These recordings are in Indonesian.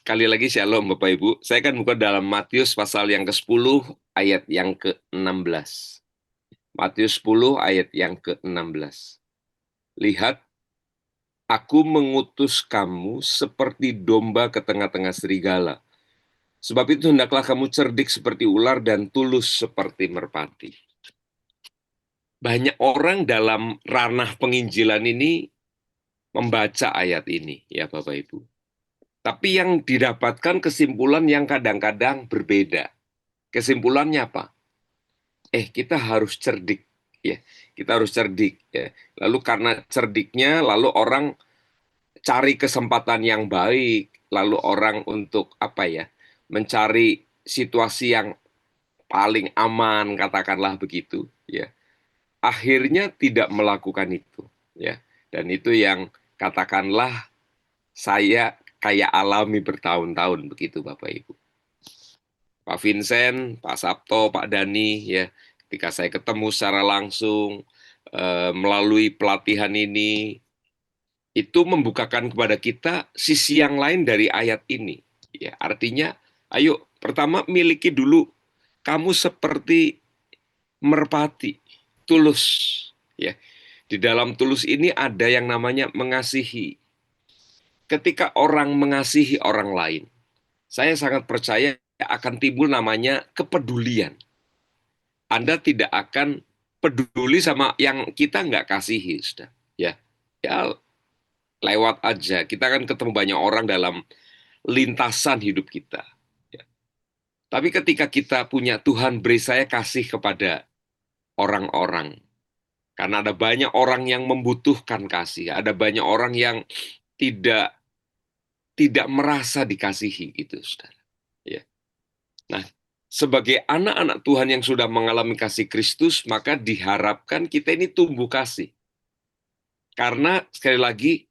Sekali lagi shalom Bapak Ibu. Saya akan buka dalam Matius pasal yang ke-10 ayat yang ke-16. Matius 10 ayat yang ke-16. Lihat, aku mengutus kamu seperti domba ke tengah-tengah serigala. Sebab itu hendaklah kamu cerdik seperti ular dan tulus seperti merpati. Banyak orang dalam ranah penginjilan ini membaca ayat ini, ya Bapak Ibu. Tapi yang didapatkan kesimpulan yang kadang-kadang berbeda. Kesimpulannya apa? Kita harus cerdik, ya. Kita harus cerdik, ya. Lalu karena cerdiknya, lalu orang cari kesempatan yang baik, lalu orang untuk apa ya? Mencari situasi yang paling aman, katakanlah begitu, ya. Akhirnya tidak melakukan itu, ya. Dan itu yang katakanlah saya kayak alami bertahun-tahun begitu Bapak Ibu. Pak Vincent, Pak Sabto, Pak Dani, ya, ketika saya ketemu secara langsung melalui pelatihan ini, itu membukakan kepada kita sisi yang lain dari ayat ini. Ya, artinya, ayo pertama miliki dulu kamu seperti merpati, tulus. Ya, di dalam tulus ini ada yang namanya mengasihi. Ketika orang mengasihi orang lain, saya sangat percaya akan timbul namanya kepedulian. Anda tidak akan peduli sama yang kita nggak kasihi, sudah. Ya, ya lewat aja. Kita akan ketemu banyak orang dalam lintasan hidup kita. Ya. Tapi ketika kita punya Tuhan beri saya kasih kepada orang-orang, karena ada banyak orang yang membutuhkan kasih, ada banyak orang yang tidak tidak merasa dikasihi, gitu, saudara. Ya. Nah, sebagai anak-anak Tuhan yang sudah mengalami kasih Kristus, maka diharapkan kita ini tumbuh kasih. Karena sekali lagi,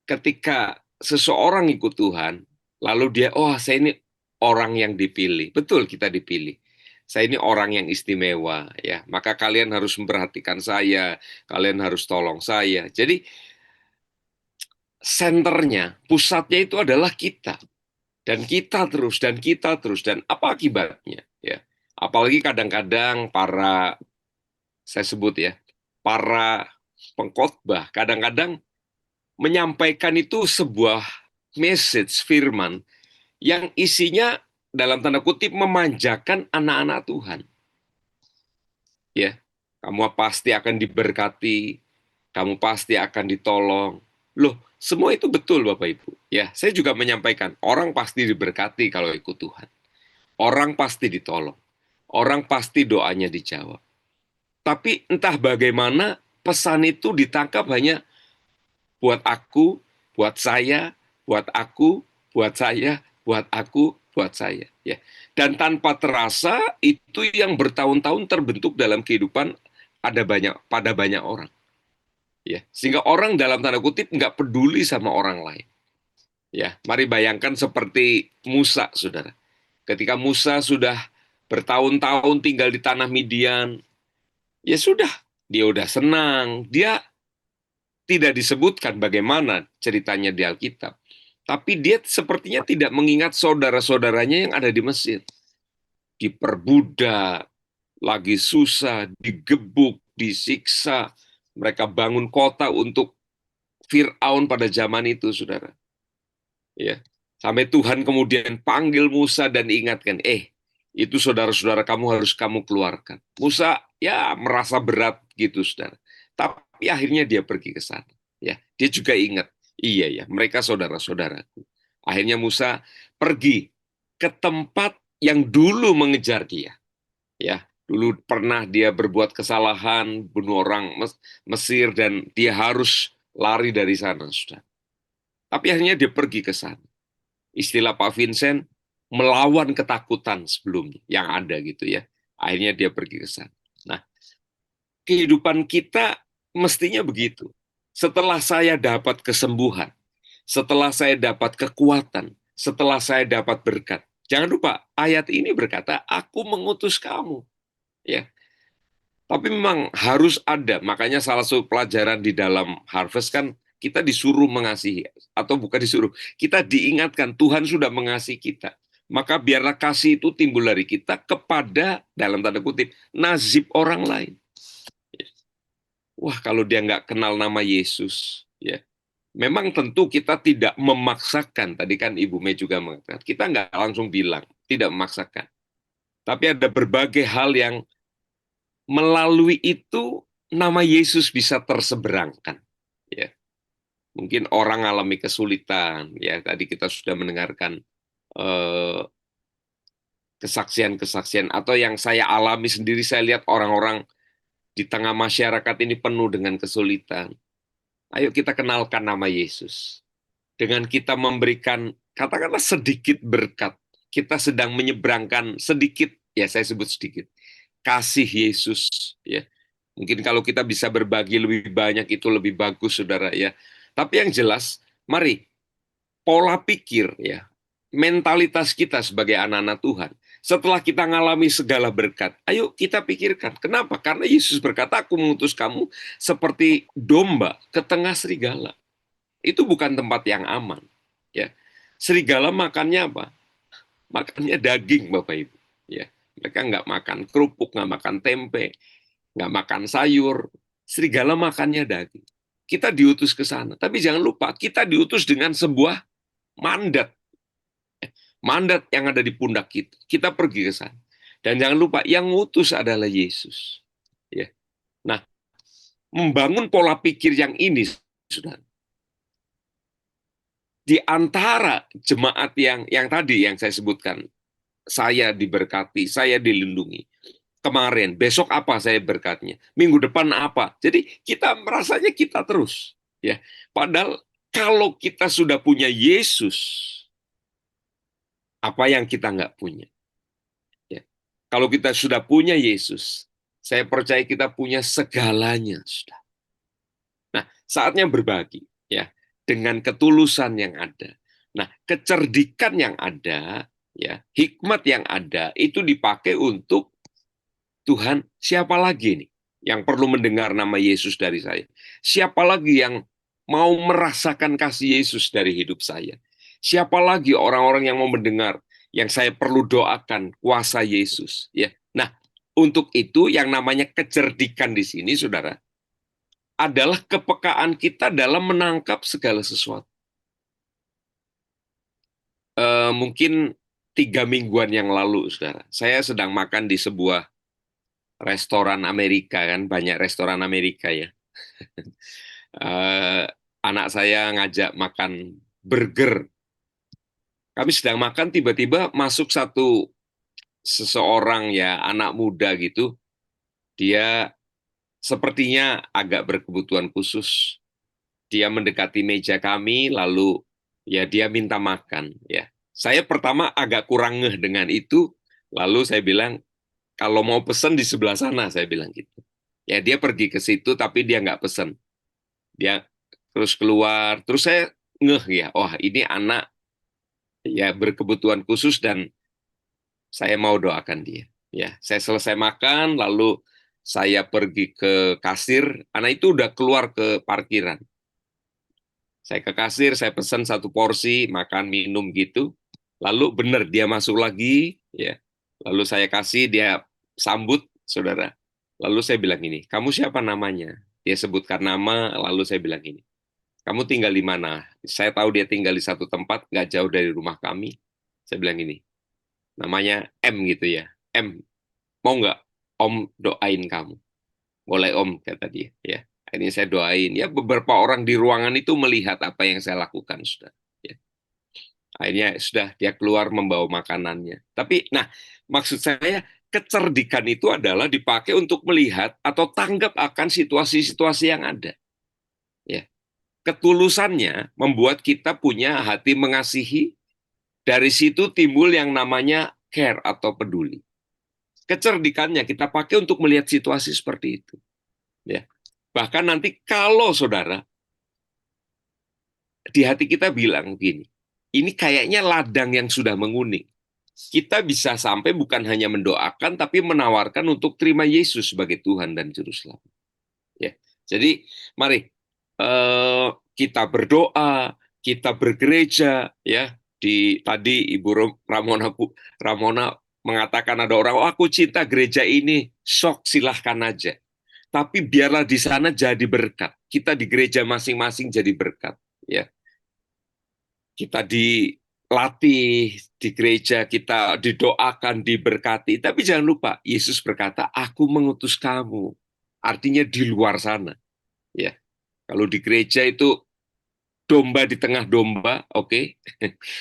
ketika seseorang ikut Tuhan, lalu dia, oh saya ini orang yang dipilih. Betul kita dipilih. Saya ini orang yang istimewa, ya. Maka kalian harus memperhatikan saya, kalian harus tolong saya. Jadi senternya, pusatnya itu adalah kita. Dan kita terus, dan kita terus. Dan apa akibatnya? Ya. Apalagi kadang-kadang saya sebut ya, para pengkhotbah kadang-kadang menyampaikan itu sebuah message firman yang isinya dalam tanda kutip memanjakan anak-anak Tuhan. Ya, kamu pasti akan diberkati, kamu pasti akan ditolong. Loh, semua itu betul Bapak Ibu. Ya, saya juga menyampaikan orang pasti diberkati kalau ikut Tuhan. Orang pasti ditolong. Orang pasti doanya dijawab. Tapi entah bagaimana pesan itu ditangkap hanya buat aku, buat saya, buat aku, buat saya, buat aku, buat saya. Ya. Dan tanpa terasa itu yang bertahun-tahun terbentuk dalam kehidupan pada banyak orang. Ya. Sehingga orang dalam tanda kutip nggak peduli sama orang lain. Ya, mari bayangkan seperti Musa, saudara. Ketika Musa sudah bertahun-tahun tinggal di tanah Midian, ya sudah, dia udah senang. Dia tidak disebutkan bagaimana ceritanya di Alkitab. Tapi dia sepertinya tidak mengingat saudara-saudaranya yang ada di Mesir. Diperbudak, lagi susah, digebuk, disiksa. Mereka bangun kota untuk Fir'aun pada zaman itu, saudara. Ya. Sampai Tuhan kemudian panggil Musa dan ingatkan, itu saudara-saudara kamu harus kamu keluarkan. Musa ya merasa berat gitu, saudara. Tapi akhirnya dia pergi ke sana. Ya, dia juga ingat, iya ya, mereka saudara-saudaraku. Akhirnya Musa pergi ke tempat yang dulu mengejar dia. Ya, dulu pernah dia berbuat kesalahan, bunuh orang Mesir dan dia harus lari dari sana, saudara. Tapi akhirnya dia pergi ke sana. Istilah Pak Vincent, melawan ketakutan sebelumnya yang ada gitu ya. Akhirnya dia pergi ke sana. Nah, kehidupan kita mestinya begitu. Setelah saya dapat kesembuhan, setelah saya dapat kekuatan, setelah saya dapat berkat. Jangan lupa, ayat ini berkata, aku mengutus kamu. Ya, tapi memang harus ada. Makanya salah satu pelajaran di dalam Harvest kan Kita disuruh mengasihi, atau bukan disuruh, kita diingatkan Tuhan sudah mengasihi kita. Maka biarlah kasih itu timbul dari kita kepada, dalam tanda kutip, nasib orang lain. Wah, kalau dia nggak kenal nama Yesus, ya, memang tentu kita tidak memaksakan. Tadi kan Ibu Mei juga mengatakan, kita nggak langsung bilang, tidak memaksakan. Tapi ada berbagai hal yang melalui itu nama Yesus bisa terseberangkan. Ya, mungkin orang alami kesulitan. Ya, tadi kita sudah mendengarkan eh, kesaksian-kesaksian atau yang saya alami sendiri. Saya lihat orang-orang di tengah masyarakat ini penuh dengan kesulitan. Ayo kita kenalkan nama Yesus. Dengan kita memberikan, katakanlah sedikit berkat, kita sedang menyeberangkan sedikit, ya saya sebut sedikit, kasih Yesus. Ya, mungkin kalau kita bisa berbagi lebih banyak itu lebih bagus, saudara. Ya, tapi yang jelas, mari pola pikir, ya, mentalitas kita sebagai anak-anak Tuhan. Setelah kita mengalami segala berkat, ayo kita pikirkan. Kenapa? Karena Yesus berkata, aku mengutus kamu seperti domba ke tengah serigala. Itu bukan tempat yang aman. Ya, serigala makannya apa? Makannya daging, Bapak Ibu. Ya, mereka nggak makan kerupuk, nggak makan tempe, nggak makan sayur. Serigala makannya daging. Kita diutus ke sana. Tapi jangan lupa, kita diutus dengan sebuah mandat. Mandat yang ada di pundak kita. Kita pergi ke sana. Dan jangan lupa, yang ngutus adalah Yesus. Ya. Nah, membangun pola pikir yang ini, sudah di antara jemaat yang tadi yang saya sebutkan, saya diberkati, saya dilindungi. Kemarin, besok apa saya berkatnya? Minggu depan apa? Jadi kita merasanya kita terus, ya. Padahal kalau kita sudah punya Yesus, apa yang kita nggak punya? Ya. Kalau kita sudah punya Yesus, saya percaya kita punya segalanya, sudah. Nah, saatnya berbagi, ya, dengan ketulusan yang ada. Nah, kecerdikan yang ada, ya, hikmat yang ada itu dipakai untuk Tuhan. Siapa lagi nih yang perlu mendengar nama Yesus dari saya? Siapa lagi yang mau merasakan kasih Yesus dari hidup saya? Siapa lagi orang-orang yang mau mendengar yang saya perlu doakan kuasa Yesus? Ya, nah, untuk itu yang namanya kecerdikan di sini, saudara, adalah kepekaan kita dalam menangkap segala sesuatu. Mungkin 3 mingguan yang lalu, saudara, saya sedang makan di sebuah restoran Amerika, kan banyak restoran Amerika, ya. Eh, Anak saya ngajak makan burger. Kami sedang makan, tiba-tiba masuk seseorang, ya, anak muda gitu. Dia sepertinya agak berkebutuhan khusus. Dia mendekati meja kami, lalu ya dia minta makan. Ya, saya pertama agak kurang ngeh dengan itu. Lalu saya bilang, kalau mau pesen di sebelah sana, saya bilang gitu. Ya, dia pergi ke situ, tapi dia nggak pesen. Dia terus keluar. Terus saya ngeh, ya, wah ini anak ya berkebutuhan khusus dan saya mau doakan dia. Ya, saya selesai makan, lalu saya pergi ke kasir. Anak itu udah keluar ke parkiran. Saya ke kasir, saya pesan 1 porsi, makan, minum gitu. Lalu benar dia masuk lagi, ya. Lalu saya kasih, dia sambut, saudara. Lalu saya bilang ini, kamu siapa namanya? Dia sebutkan nama, lalu saya bilang ini, kamu tinggal di mana? Saya tahu dia tinggal di satu tempat, nggak jauh dari rumah kami. Saya bilang ini, namanya M gitu ya. M, mau nggak Om doain kamu? Boleh Om, kata dia. Ya, ini saya doain. Ya, beberapa orang di ruangan itu melihat apa yang saya lakukan, sudah. Ya. Akhirnya sudah dia keluar membawa makanannya. Tapi, nah, maksud saya kecerdikan itu adalah dipakai untuk melihat atau tanggap akan situasi-situasi yang ada. Ya, ketulusannya membuat kita punya hati mengasihi. Dari situ timbul yang namanya care atau peduli. Kecerdikannya kita pakai untuk melihat situasi seperti itu. Ya. Bahkan nanti kalau saudara di hati kita bilang begini, ini kayaknya ladang yang sudah menguning. Kita bisa sampai bukan hanya mendoakan, tapi menawarkan untuk terima Yesus sebagai Tuhan dan Juru Selamat. Ya. Jadi, mari kita berdoa, kita bergereja, ya. Tadi Ibu Ramona mengatakan ada orang, oh aku cinta gereja ini, sok silahkan aja. Tapi biarlah di sana jadi berkat. Kita di gereja masing-masing jadi berkat, ya. Kita dilatih di gereja, kita didoakan, diberkati. Tapi jangan lupa, Yesus berkata, aku mengutus kamu. Artinya di luar sana, ya. Kalau di gereja itu domba di tengah domba, oke.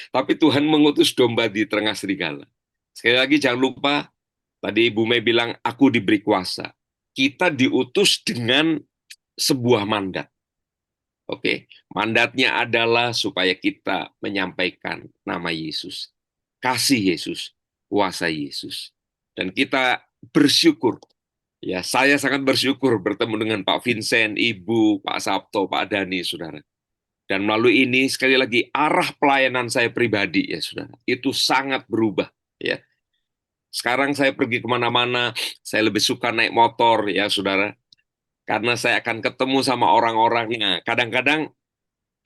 Tapi Tuhan mengutus domba di tengah serigala. Sekali lagi jangan lupa, tadi Ibu Mei bilang, aku diberi kuasa. Kita diutus dengan sebuah mandat. Oke, mandatnya adalah supaya kita menyampaikan nama Yesus, kasih Yesus, kuasa Yesus. Dan kita bersyukur. Ya, saya sangat bersyukur bertemu dengan Pak Vincent, Ibu, Pak Sabto, Pak Dani, saudara. Dan melalui ini, sekali lagi, arah pelayanan saya pribadi, ya saudara, itu sangat berubah. Ya. Sekarang saya pergi kemana-mana, saya lebih suka naik motor, ya saudara. Karena saya akan ketemu sama orang-orangnya. Kadang-kadang,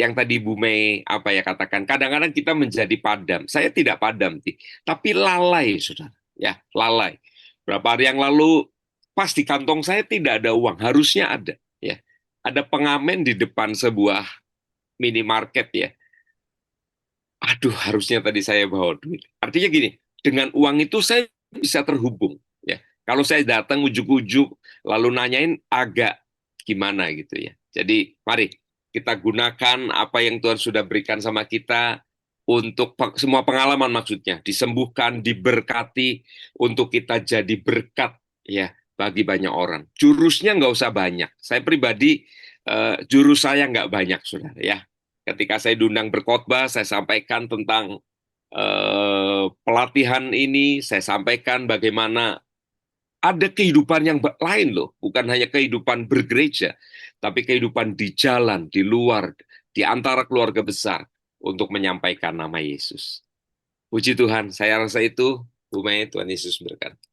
yang tadi Bu Mei apa ya katakan, kadang-kadang kita menjadi padam. Saya tidak padam, tapi lalai, saudara. Ya, lalai. Berapa hari yang lalu, pas di kantong saya tidak ada uang, harusnya ada. Ya, ada pengamen di depan sebuah minimarket ya. Aduh, harusnya tadi saya bawa duit. Artinya gini, dengan uang itu saya bisa terhubung. Ya, kalau saya datang ujuk-ujuk lalu nanyain agak gimana gitu ya. Jadi mari kita gunakan apa yang Tuhan sudah berikan sama kita untuk semua pengalaman maksudnya disembuhkan, diberkati untuk kita jadi berkat ya bagi banyak orang. Jurusnya nggak usah banyak. Saya pribadi jurus saya nggak banyak, saudara ya. Ketika saya diundang berkhotbah, saya sampaikan tentang pelatihan ini, saya sampaikan bagaimana ada kehidupan yang lain loh, bukan hanya kehidupan bergereja, tapi kehidupan di jalan, di luar, di antara keluarga besar untuk menyampaikan nama Yesus. Puji Tuhan, saya rasa itu, Bu Mei, Tuhan Yesus berkati.